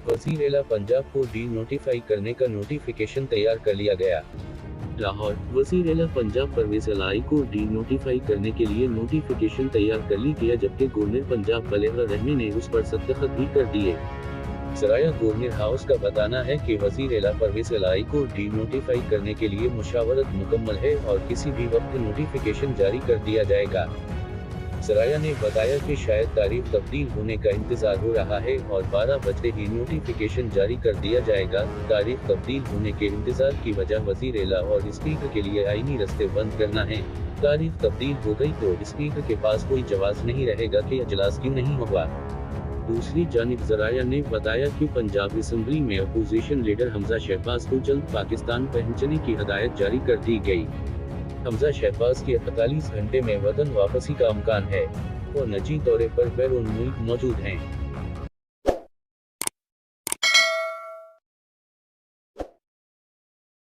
वज़ीर-ए-आला पंजाब को D notify करने का नोटिफिकेशन तैयार कर लिया गया। लाहौर, वज़ीर-ए-आला पंजाब परवेज़ इलाही को डी नोटिफाई करने के लिए नोटिफिकेशन तैयार कर ली गया, जबकि गवर्नर पंजाब बलेग रहमी ने उस पर दस्तखत भी कर दिए। सराया गवर्नर हाउस का बताना है कि वज़ीर-ए-आला परवेज़ इलाही को डी नोटिफाई करने के लिए मुशावरत मुकम्मल है और किसी भी वक्त नोटिफिकेशन जारी कर दिया जाएगा। सराया ने बताया कि शायद तारीख तब्दील होने का इंतजार हो रहा है और 12 बजे ही नोटिफिकेशन जारी कर दिया जाएगा। तारीख तब्दील होने के इंतजार की वजह वज़ीर-ए-आला और स्पीकर के लिए आईनी रास्ते बंद करना है। तारीख तब्दील हो गई तो स्पीकर के पास कोई जवाब नहीं रहेगा कि इजलास क्यों नहीं हुआ। दूसरी जानिब ज़राया ने बताया कि पंजाब असम्बली में अपोजिशन लीडर हमजा शहबाज को जल्द पाकिस्तान पहुंचने की हदायत जारी कर दी गई। हमजा शहबाज के 48 घंटे में वतन वापसी का इम्कान है और निजी दौरे पर बैरून मुल्क मौजूद हैं।